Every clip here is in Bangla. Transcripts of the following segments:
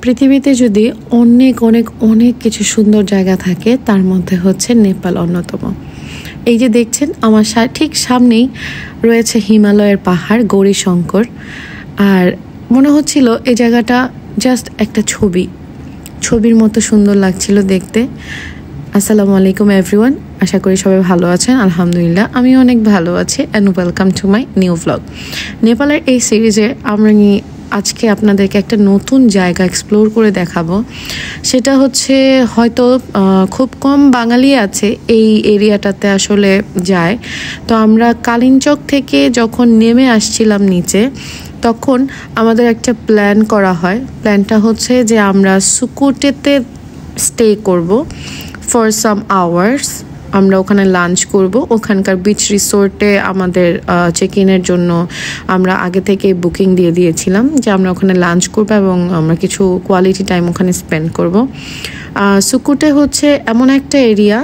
পৃথিবীতে যদি অনেক অনেক অনেক কিছু সুন্দর জায়গা থাকে তার মধ্যে হচ্ছে নেপাল অন্যতম। এই যে দেখছেন আমার ঠিক সামনেই রয়েছে হিমালয়ের পাহাড় গৌরীশঙ্কর। আর মনে হচ্ছিল এই জায়গাটা জাস্ট একটা ছবির মতো সুন্দর লাগছিল দেখতে। আসসালামু আলাইকুম এভরিওয়ান, আশা করি সবাই ভালো আছেন। আলহামদুলিল্লাহ আমি অনেক ভালো আছি and welcome to my new blog. নেপালের এই সিরিজে আমি আজকে আপনাদেরকে একটা নতুন জায়গা এক্সপ্লোর করে দেখাবো। সেটা হচ্ছে হয়তো খুব কম বাঙালি আছে এই এরিয়াটাতে আসলে যায়। তো আমরা কালিঞ্চক থেকে যখন নেমে আসছিলাম নিচে, তখন আমাদের একটা প্ল্যান করা হয়। প্ল্যানটা হচ্ছে যে আমরা সুকুটেতে স্টে করব ফর সাম আওয়ার্স। আমরা ওখানে লাঞ্চ করব। ওখানকার বিচ রিসোর্টে আমাদের চেক ইনের জন্য আমরা আগে থেকে বুকিং দিয়ে দিয়েছিলাম যে আমরা ওখানে লাঞ্চ করবো এবং আমরা কিছু কোয়ালিটি টাইম ওখানে স্পেন্ড করব। সুকুটে হচ্ছে এমন একটা এরিয়া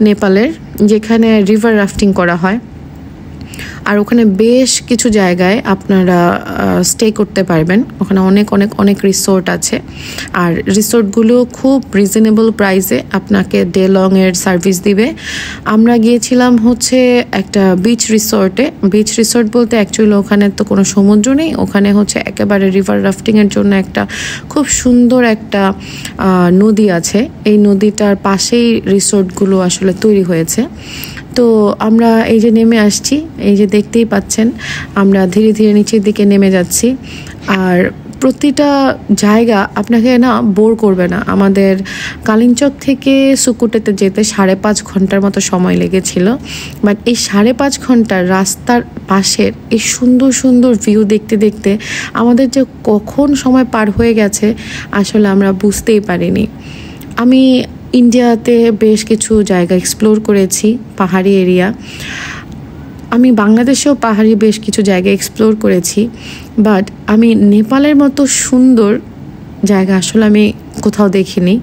নেপালের যেখানে রিভার রাফটিং করা হয়। আর ওখানে বেশ কিছু জায়গায় আপনারা স্টে করতে পারবেন। ওখানে অনেক অনেক অনেক রিসোর্ট আছে, আর রিসোর্টগুলো খুব রিজনেবল প্রাইসে আপনাকে ডে লংয়ের সার্ভিস দিবে। আমরা গিয়েছিলাম হচ্ছে একটা বিচ রিসোর্টে। বিচ রিসোর্ট বলতে অ্যাকচুয়ালি ওখানে তো কোনো সমুদ্র নেই, ওখানে হচ্ছে একেবারে রিভার রাফটিংয়ের জন্য একটা খুব সুন্দর একটা নদী আছে। এই নদীটার পাশেই রিসোর্টগুলো আসলে তৈরি হয়েছে। তো আমরা এই যে নেমে আসছি, এই যে দেখতেই পাচ্ছেন আমরা ধীরে ধীরে নিচের দিকে নেমে যাচ্ছি। আর প্রতিটা জায়গা আপনাকে না বোর করবে না। আমাদের কালিঞ্চক থেকে সুকুটেতে যেতে 5.5 ঘন্টার মতো সময় লেগেছিল। বাট এই 5.5 ঘন্টার রাস্তার পাশের এই সুন্দর সুন্দর ভিউ দেখতে দেখতে আমাদের যে কখন সময় পার হয়ে গেছে আসলে আমরা বুঝতেই পারিনি। আমি ইন্ডিয়াতে বেশ কিছু জায়গা এক্সপ্লোর করেছি, পাহাড়ি এরিয়া। আমি বাংলাদেশেও পাহাড়ি বেশ কিছু জায়গা এক্সপ্লোর করেছি, বাট আমি নেপালের মতো সুন্দর জায়গা আসলে আমি কোথাও দেখিনি।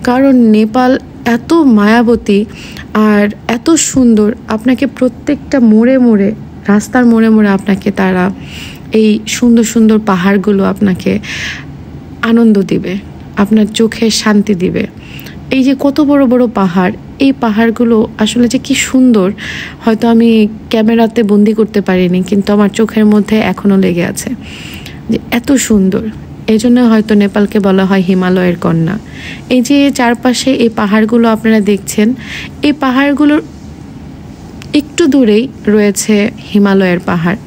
কারণ নেপাল এত মায়াবতী আর এত সুন্দর, আপনাকে প্রত্যেকটা মোড়ে মোড়ে, রাস্তার মোড়ে মোড়ে আপনাকে তারা এই সুন্দর সুন্দর পাহাড়গুলো আপনাকে আনন্দ দিবে, আপনার চোখে শান্তি দিবে। এই যে কত বড় বড় পাহাড়, এই পাহাড়গুলো আসলে যে কি সুন্দর হয়তো আমি ক্যামেরাতে বন্দি করতে পারিনি, কিন্তু আমার চোখের মধ্যে এখনও লেগে আছে যে এত সুন্দর। এই জন্য হয়তো নেপালকে বলা হয় হিমালয়ের কন্যা। এই যে চারপাশে এই পাহাড়গুলো আপনারা দেখছেন, এই পাহাড়গুলোর একটু দূরেই রয়েছে হিমালয়ের পাহাড়।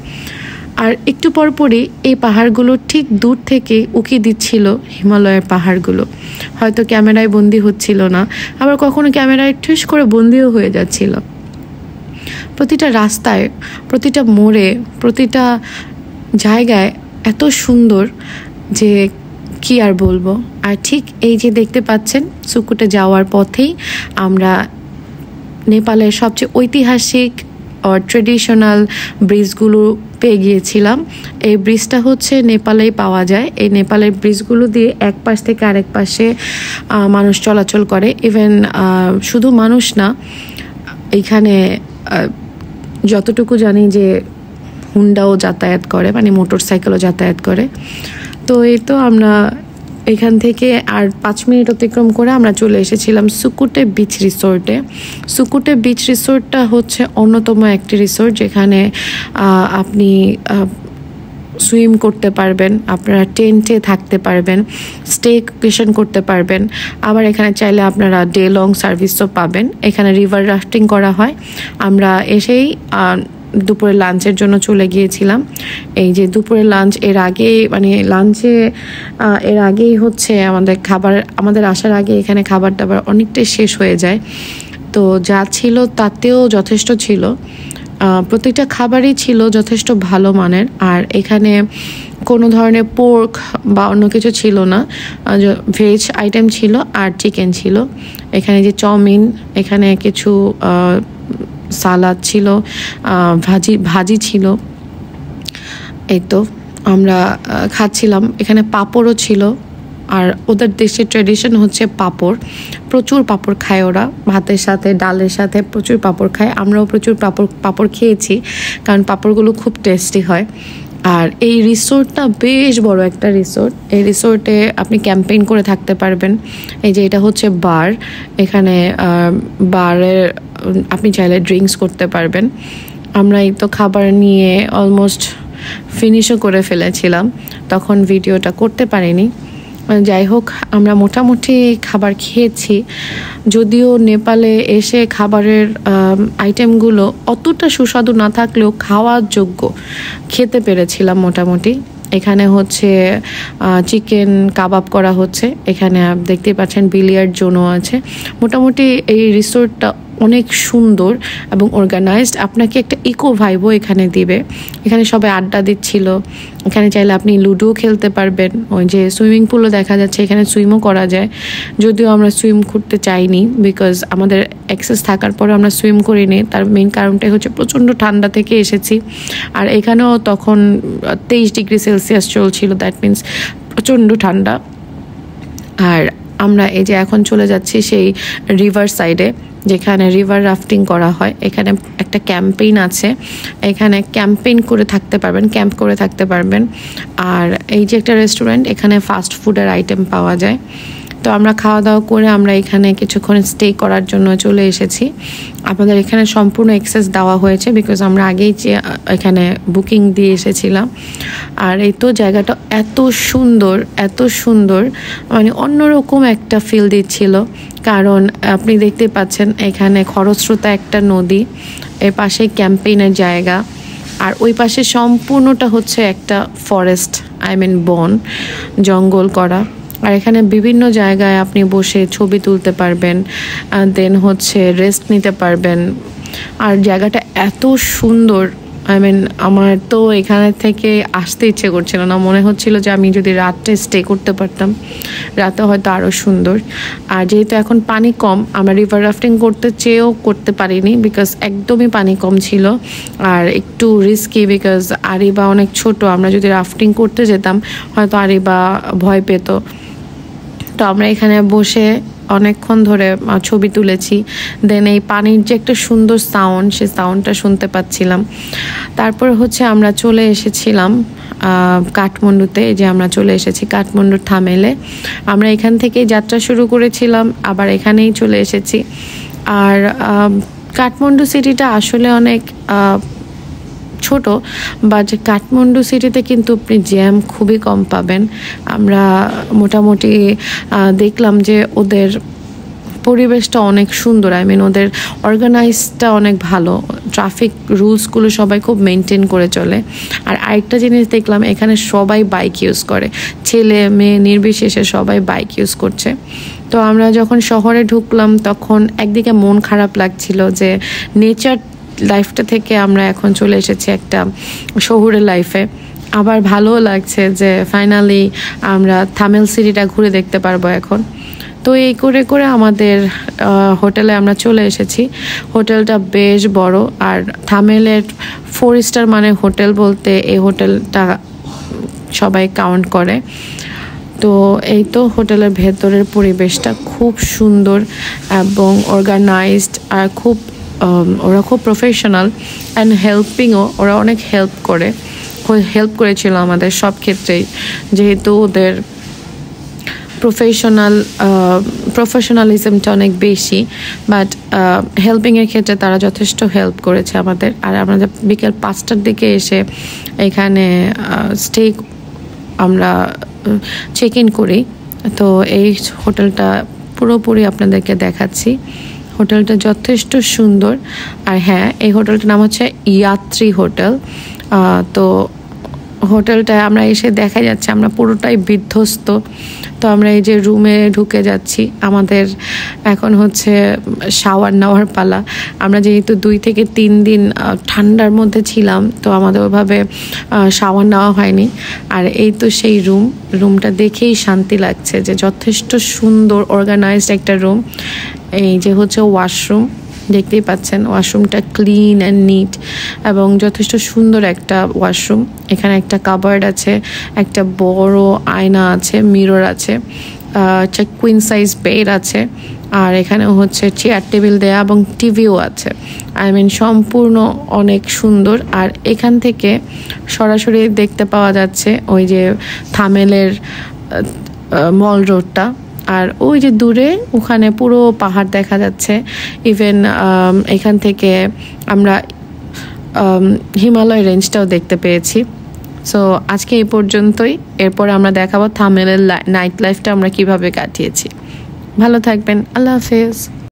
আর একটু পরপরই এই পাহাড়গুলো ঠিক দূর থেকে উকি দিচ্ছিল হিমালয়ের পাহাড়গুলো। হয়তো ক্যামেরায় বন্দি হচ্ছিল না, আবার কখনো ক্যামেরায় ঠুস করে বন্দিও হয়ে যাচ্ছিল। প্রতিটা রাস্তায়, প্রতিটা মোড়ে, প্রতিটা জায়গায় এত সুন্দর যে কি আর বলবো। আর ঠিক এই যে দেখতে পাচ্ছেন সুকুটে যাওয়ার পথেই আমরা নেপালের সবচেয়ে ঐতিহাসিক আর ট্রেডিশনাল ব্রিজগুলো পেয়ে গিয়েছিলাম। এই ব্রিজটা হচ্ছে নেপালেই পাওয়া যায়। এই নেপালের ব্রিজগুলো দিয়ে এক পাশ থেকে আরেক পাশে মানুষ চলাচল করে। ইভেন শুধু মানুষ না, এইখানে যতটুকু জানি যে হুন্ডাও যাতায়াত করে, মানে মোটর সাইকেলও যাতায়াত করে। তো এই তো আমরা এখান থেকে আর 5 মিনিট অতিক্রম করে আমরা চলে এসেছিলাম সুকুটে বিচ রিসোর্টে। সুকুটে বিচ রিসোর্টটা হচ্ছে অন্যতম একটি রিসোর্ট যেখানে আপনি সুইম করতে পারবেন, আপনারা টেন্টে থাকতে পারবেন, স্টেকেশন করতে পারবেন। আবার এখানে চাইলে আপনারা ডে লং সার্ভিসও পাবেন। এখানে রিভার রাফটিং করা হয়। আমরা এসেই দুপুরে লাঞ্চের জন্য চলে গিয়েছিলাম। এই যে দুপুরে লাঞ্চ এর আগে, মানে লাঞ্চে এর আগেই হচ্ছে আমাদের আসার আগে এখানে খাবার দাবার অনেকটাই শেষ হয়ে যায়। তো যা ছিল তাতেও যথেষ্ট ছিল। প্রত্যেকটা খাবারই ছিল যথেষ্ট ভালো মানের। আর এখানে কোনো ধরনের পোর্ক বা অন্য কিছু ছিল না, ভেজ আইটেম ছিল আর চিকেন ছিল। এখানে যে চাউমিন, এখানে কিছু সালাদ ছিল, ভাজি ছিল। এই তো আমরা খাচ্ছিলাম। এখানে পাঁপড়ও ছিল। আর ওদের দেশের ট্র্যাডিশন হচ্ছে পাঁপড়, প্রচুর পাঁপড় খায় ওরা, ভাতের সাথে ডালের সাথে প্রচুর পাঁপড় খায়। আমরাও প্রচুর পাঁপড় খেয়েছি, কারণ পাঁপড়গুলো খুব টেস্টি হয়। আর এই রিসোর্টটা বেশ বড় একটা রিসোর্ট। এই রিসোর্টে আপনি ক্যাম্পেইন করে থাকতে পারবেন। এই যে এটা হচ্ছে বার, এখানে বারের আপনি চাইলে ড্রিঙ্কস করতে পারবেন। আমরা এই তো খাবার নিয়ে অলমোস্ট ফিনিশও করে ফেলেছিলাম, তখন ভিডিওটা করতে পারিনি। যাই হোক, আমরা মোটামুটি খাবার খেয়েছি, যদিও নেপালে এসে খাবারের আইটেমগুলো অতটা সুস্বাদু না থাকলেও খাওয়ার যোগ্য খেতে পেরেছিলাম মোটামুটি। এখানে হচ্ছে চিকেন কাবাব করা হচ্ছে, এখানে দেখতে পাচ্ছেন বিলিয়ার্ড জোনও আছে। মোটামুটি এই রিসোর্টটা অনেক সুন্দর এবং অর্গানাইজড, আপনাকে একটা ইকো ভাইবও এখানে দিবে। এখানে সবাই আড্ডা দিচ্ছিল, এখানে চাইলে আপনি লুডো খেলতে পারবেন। ওই যে সুইমিং পুলও দেখা যাচ্ছে, এখানে সুইমও করা যায়, যদিও আমরা সুইম করতে চাইনি বিকজ আমাদের অ্যাক্সেস থাকার পরে আমরা সুইম করিনি। তার মেইন কারণটাই হচ্ছে প্রচণ্ড ঠান্ডা থেকে এসেছি, আর এখানেও তখন 23 ডিগ্রি সেলসিয়াস চলছিল, দ্যাট মিনস প্রচণ্ড ঠান্ডা। আর আমরা এই যে এখন চলে যাচ্ছি সেই রিভার সাইডে, যেখানে রিভার রাফটিং করা হয়। এখানে একটা ক্যাম্পেইন আছে, এখানে ক্যাম্পেইন করে থাকতে পারবেন, ক্যাম্প করে থাকতে পারবেন। আর এই যে একটা রেস্টুরেন্ট, এখানে ফাস্ট ফুডের আইটেম পাওয়া যায়। তো আমরা খাওয়া দাওয়া করে আমরা এখানে কিছুক্ষণ স্টে করার জন্য চলে এসেছি। আপনাদের এখানে সম্পূর্ণ অ্যাক্সেস দেওয়া হয়েছে বিকজ আমরা আগেই যে এখানে বুকিং দিয়ে এসেছিলাম। আর এই তো জায়গাটা এত সুন্দর, এত সুন্দর, মানে অন্যরকম একটা ফিল দিচ্ছিল। কারণ আপনি দেখতে পাচ্ছেন এখানে খরস্রোতা একটা নদী, এর পাশে ক্যাম্পেইনের জায়গা, আর ওই পাশে সম্পূর্ণটা হচ্ছে একটা ফরেস্ট, বন, জঙ্গল করা। আর এখানে বিভিন্ন জায়গায় আপনি বসে ছবি তুলতে পারবেন, দেন হচ্ছে রেস্ট নিতে পারবেন। আর জায়গাটা এত সুন্দর, আমার তো এখানে থেকে আসতে ইচ্ছে করছিল না, মনে হচ্ছিল যে আমি যদি রাতে স্টে করতে পারতাম, রাতে হয়তো আরও সুন্দর। আর যেহেতু এখন পানি কম, আমরা রিভার রাফটিং করতে চেয়েও করতে পারিনি বিকজ একদমই পানি কম ছিল, আর একটু রিস্কি বিকজ আরিবা অনেক ছোট। আমরা যদি রাফটিং করতে যেতাম হয়তো আরিবা ভয় পেত। তো আমরা এখানে বসে অনেকক্ষণ ধরে ছবি তুলেছি, দেন এই পানির যে একটা সুন্দর সাউন্ড, সেই সাউন্ডটা শুনতে পাচ্ছিলাম। তারপর হচ্ছে আমরা চলে এসেছিলাম কাঠমান্ডুতে। যে আমরা চলে এসেছি কাঠমান্ডুর থামেলে, আমরা এখান থেকেই যাত্রা শুরু করেছিলাম, আবার এখানেই চলে এসেছি। আর কাঠমান্ডু সিটিটা আসলে অনেক ছোট, বাট কাঠমান্ডু সিটিতে কিন্তু আপনি জ্যাম খুবই কম পাবেন। আমরা মোটামুটি দেখলাম যে ওদের পরিবেশটা অনেক সুন্দর, ওদের অর্গানাইজটা অনেক ভালো, ট্রাফিক রুলসগুলো সবাই খুব মেনটেন করে চলে। আর আরেকটা জিনিস দেখলাম, এখানে সবাই বাইক ইউজ করে, ছেলে মেয়ে নির্বিশেষে সবাই বাইক ইউজ করছে। তো আমরা যখন শহরে ঢুকলাম তখন একদিকে মন খারাপ লাগছিল যে নেচার লাইফটা থেকে আমরা এখন চলে এসেছি একটা শহুরে লাইফে। আবার ভালোও লাগছে যে ফাইনালি আমরা থামেল সিটিটা ঘুরে দেখতে পারবো এখন। তো এই করে করে আমাদের হোটেলে আমরা চলে এসেছি। হোটেলটা বেশ বড়, আর থামেলের 4 স্টার মানে হোটেল বলতে এই হোটেলটা সবাই কাউন্ট করে। তো এই তো হোটেলের ভেতরের পরিবেশটা খুব সুন্দর এবং অর্গানাইজড, আর ওরা খুব প্রফেশনাল অ্যান্ড হেল্পিংও, ওরা অনেক হেল্প করেছিল আমাদের সব ক্ষেত্রেই, যেহেতু ওদের প্রফেশনালিজমটা অনেক বেশি, বাট হেল্পিংয়ের ক্ষেত্রে তারা যথেষ্ট হেল্প করেছে আমাদের। আর আমরা বিকেল 5টার দিকে এসে এখানে আমরা চেক ইন করি। তো এই হোটেলটা পুরোপুরি আপনাদেরকে দেখাচ্ছি। হোটেলটা যথেষ্ট সুন্দর। আর হ্যাঁ, এই হোটেলটার নাম হচ্ছে ইয়াত্রী হোটেল। তো হোটেলটায় আমরা এসে দেখা যাচ্ছে আমরা পুরোটাই বিধ্বস্ত। তো আমরা এই যে রুমে ঢুকে যাচ্ছি, আমাদের এখন হচ্ছে শাওয়ার নেওয়ার পালা। আমরা যেহেতু 2 থেকে 3 দিন ঠান্ডার মধ্যে ছিলাম, তো আমাদের ওইভাবে শাওয়ার নেওয়া হয়নি। আর এই তো সেই রুমটা দেখেই শান্তি লাগছে যে যথেষ্ট সুন্দর অর্গানাইজড একটা রুম। এই যে হচ্ছে ওয়াশরুম, দেখতেই পাচ্ছেন ওয়াশরুমটা ক্লিন অ্যান্ড নিট এবং যথেষ্ট সুন্দর একটা ওয়াশরুম। এখানে একটা কাবার্ড আছে, একটা বড় আয়না আছে, মিরর আছে, কুইন সাইজ বেড আছে, আর এখানেও হচ্ছে চেয়ার টেবিল দেয়া এবং টিভিও আছে। সম্পূর্ণ অনেক সুন্দর। আর এখান থেকে সরাসরি দেখতে পাওয়া যাচ্ছে ওই যে থামেলের মল রোডটা, আর ওই যে দূরে ওখানে পুরো পাহাড় দেখা যাচ্ছে। ইভেন এখান থেকে আমরা হিমালয় রেঞ্জটাও দেখতে পেয়েছি। সো আজকে এই পর্যন্তই। এরপর আমরা দেখাবো থামেলের নাইট লাইফটা আমরা কিভাবে কাটিয়েছি। ভালো থাকবেন, আল্লাহ হাফেজ।